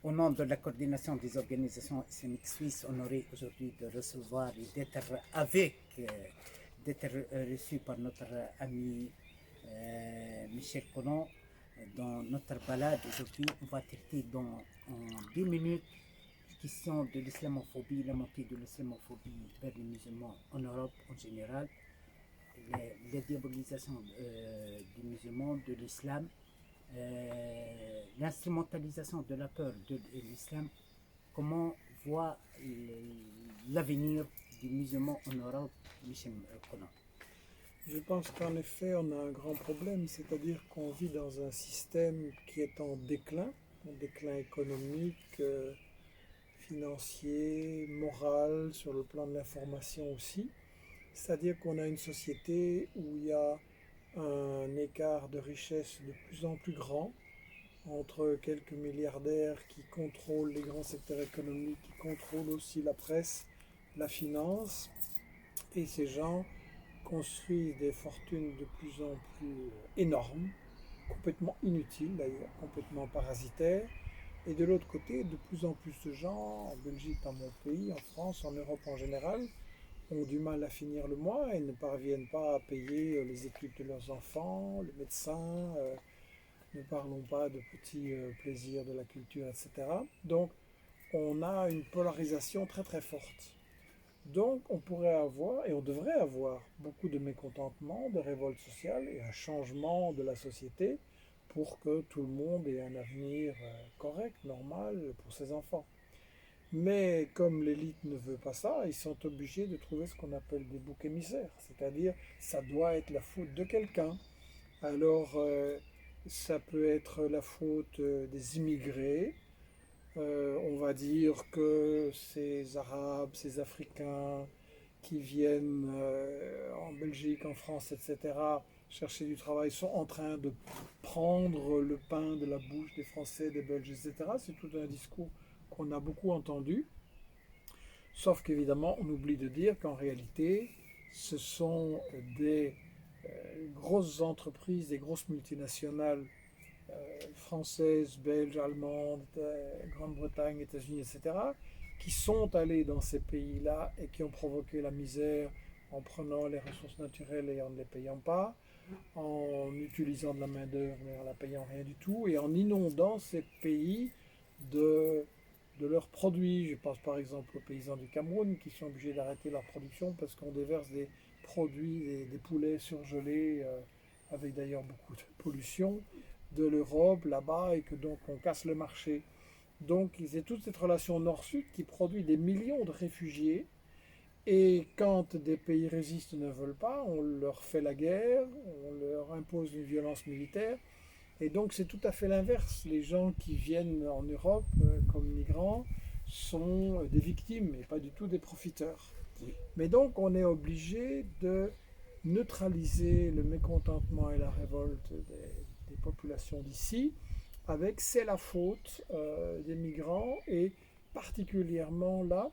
Au nom de la coordination des organisations islamiques suisses, honoré aujourd'hui de recevoir et d'être reçu par notre ami Michel Collomb dans notre balade. Aujourd'hui, on va traiter en 10 minutes la question de l'islamophobie, la montée de l'islamophobie vers les musulmans en Europe en général, la diabolisation des musulmans, de l'islam, l'instrumentalisation de la peur de l'islam, comment voit l'avenir des musulmans en Europe, Michel Collomb. Je pense qu'en effet, on a un grand problème, c'est-à-dire qu'on vit dans un système qui est en déclin économique, financier, moral, sur le plan de l'information aussi. C'est-à-dire qu'on a une société où il y a un écart de richesse de plus en plus grand entre quelques milliardaires qui contrôlent les grands secteurs économiques, qui contrôlent aussi la presse, la finance, et ces gens construisent des fortunes de plus en plus énormes, complètement inutiles d'ailleurs, complètement parasitaires. Et de l'autre côté, de plus en plus de gens, en Belgique, dans mon pays, en France, en Europe en général, ont du mal à finir le mois et ne parviennent pas à payer les études de leurs enfants, le médecin, ne parlons pas de petits plaisirs de la culture, etc. Donc on a une polarisation très très forte. Donc on pourrait avoir, et on devrait avoir, beaucoup de mécontentement, de révolte sociale et un changement de la société pour que tout le monde ait un avenir correct, normal pour ses enfants. Mais comme l'élite ne veut pas ça, ils sont obligés de trouver ce qu'on appelle des boucs émissaires, c'est-à-dire ça doit être la faute de quelqu'un. Alors ça peut être la faute des immigrés. On va dire que ces Arabes, ces Africains qui viennent en Belgique, en France, etc., chercher du travail, sont en train de prendre le pain de la bouche des Français, des Belges, etc. C'est tout un discours qu'on a beaucoup entendu. Sauf qu'évidemment, on oublie de dire qu'en réalité, ce sont des grosses entreprises, des grosses multinationales françaises, belges, allemandes, Grande-Bretagne, États-Unis, etc., qui sont allées dans ces pays-là et qui ont provoqué la misère en prenant les ressources naturelles et en ne les payant pas, en utilisant de la main-d'œuvre mais en ne la payant rien du tout, et en inondant ces pays de, de leurs produits. Je pense par exemple aux paysans du Cameroun qui sont obligés d'arrêter leur production parce qu'on déverse des produits, des poulets surgelés, avec d'ailleurs beaucoup de pollution, de l'Europe là-bas et que donc on casse le marché. Donc il y a toute cette relation nord-sud qui produit des millions de réfugiés et quand des pays résistent ne veulent pas, on leur fait la guerre, on leur impose une violence militaire. Et donc c'est tout à fait l'inverse. Les gens qui viennent en Europe comme migrants sont des victimes et pas du tout des profiteurs. Oui. Mais donc on est obligé de neutraliser le mécontentement et la révolte des populations d'ici avec c'est la faute des migrants et particulièrement là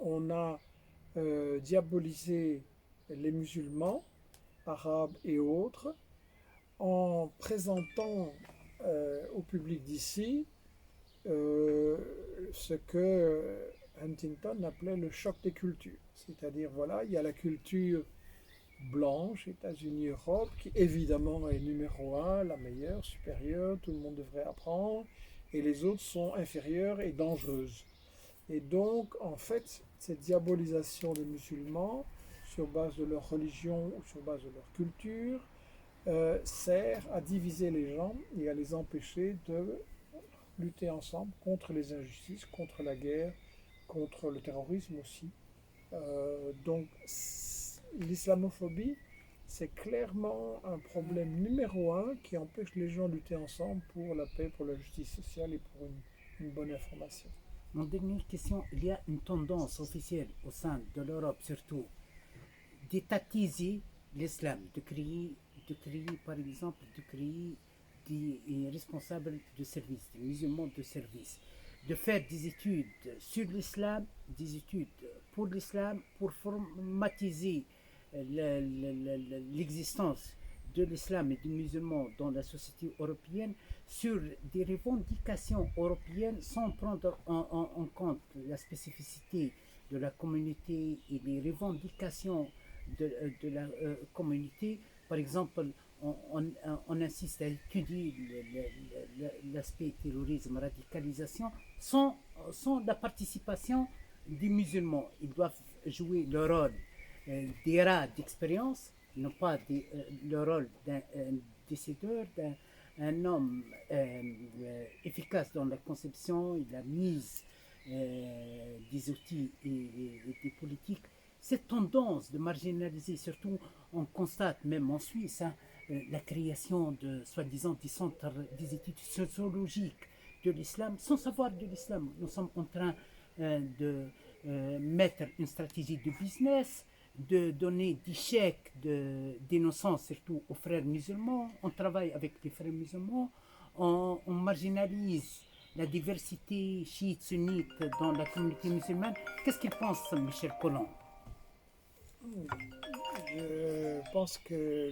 on a diabolisé les musulmans, arabes et autres, en présentant au public d'ici ce que Huntington appelait le choc des cultures. C'est-à-dire, voilà, il y a la culture blanche, États-Unis, Europe, qui évidemment est numéro un, la meilleure, supérieure, tout le monde devrait apprendre, et les autres sont inférieures et dangereuses. Et donc, en fait, cette diabolisation des musulmans sur base de leur religion ou sur base de leur culture sert à diviser les gens et à les empêcher de lutter ensemble contre les injustices, contre la guerre, contre le terrorisme aussi. Donc, l'islamophobie, c'est clairement un problème numéro un qui empêche les gens de lutter ensemble pour la paix, pour la justice sociale et pour une bonne information. Mon dernière question, il y a une tendance officielle au sein de l'Europe surtout d'étatiser l'islam, de créer par exemple, de créer des responsables de service, des musulmans de service, de faire des études sur l'islam, des études pour l'islam, pour formatiser l'existence de l'islam et des musulmans dans la société européenne sur des revendications européennes sans prendre en compte la spécificité de la communauté et les revendications de la communauté. Par exemple, on insiste à étudier l'aspect terrorisme, radicalisation, sans la participation des musulmans. Ils doivent jouer le rôle des rats d'expérience, non pas le rôle d'un décideur, d'un homme efficace dans la conception et la mise des outils et des politiques. Cette tendance de marginaliser, surtout on constate même en Suisse, la création de soi-disant des centres des études sociologiques de l'islam, sans savoir de l'islam. Nous sommes en train de mettre une stratégie de business, de donner des chèques d'innocence surtout aux frères musulmans. On travaille avec les frères musulmans, on marginalise la diversité chiite sunnite dans la communauté musulmane. Qu'est-ce qu'il pense, Michel Collomb? Je pense que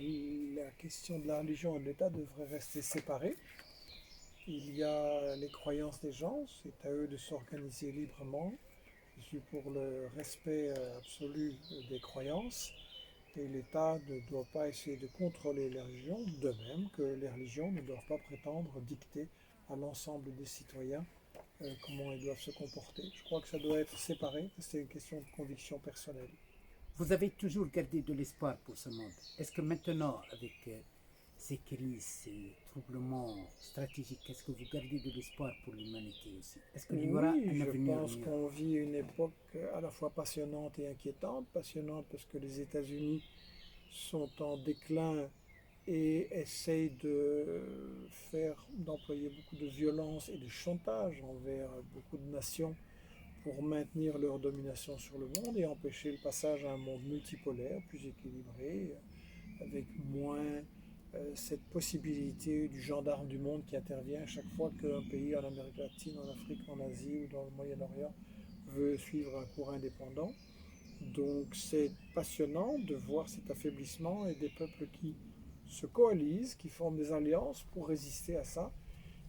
la question de la religion et de l'État devrait rester séparée. Il y a les croyances des gens, c'est à eux de s'organiser librement. Je suis pour le respect absolu des croyances et l'État ne doit pas essayer de contrôler les religions, de même que les religions ne doivent pas prétendre dicter à l'ensemble des citoyens comment ils doivent se comporter. Je crois que ça doit être séparé, c'est une question de conviction personnelle. Vous avez toujours gardé de l'espoir pour ce monde. Est-ce que maintenant, avec ces crises, ces troublements stratégiques, est-ce que vous gardez de l'espoir pour l'humanité aussi? Est-ce qu'il y aura un avenir? Je pense qu'on vit une époque à la fois passionnante et inquiétante. Passionnante parce que les États-Unis sont en déclin et essayent d'employer beaucoup de violence et de chantage envers beaucoup de nations pour maintenir leur domination sur le monde et empêcher le passage à un monde multipolaire, plus équilibré, avec moins cette possibilité du gendarme du monde qui intervient à chaque fois qu'un pays en Amérique latine, en Afrique, en Asie ou dans le Moyen-Orient veut suivre un cours indépendant. Donc c'est passionnant de voir cet affaiblissement et des peuples qui se coalisent, qui forment des alliances pour résister à ça.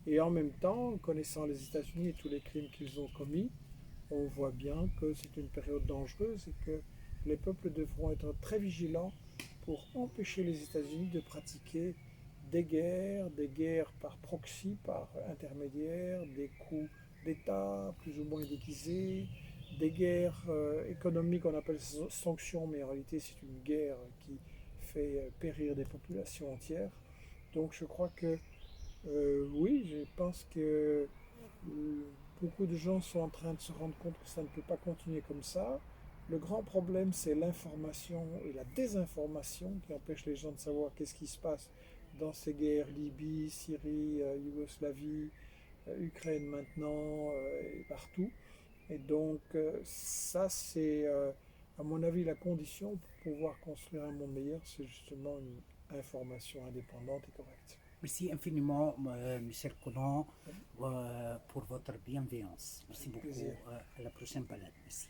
Et en même temps, connaissant les États-Unis et tous les crimes qu'ils ont commis, on voit bien que c'est une période dangereuse et que les peuples devront être très vigilants pour empêcher les États-Unis de pratiquer des guerres par proxy, par intermédiaire, des coups d'État plus ou moins déguisés, des guerres économiques, on appelle sanctions, mais en réalité c'est une guerre qui fait périr des populations entières. Donc je crois que oui, je pense que beaucoup de gens sont en train de se rendre compte que ça ne peut pas continuer comme ça. Le grand problème, c'est l'information et la désinformation qui empêche les gens de savoir qu'est-ce qui se passe dans ces guerres, Libye, Syrie, Yougoslavie, Ukraine maintenant, et partout. Et donc ça, c'est à mon avis la condition pour pouvoir construire un monde meilleur, c'est justement une information indépendante et correcte. Merci infiniment, Michel Collomb, pour votre bienveillance. Merci beaucoup. À la prochaine balade. Merci.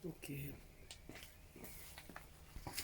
Ok.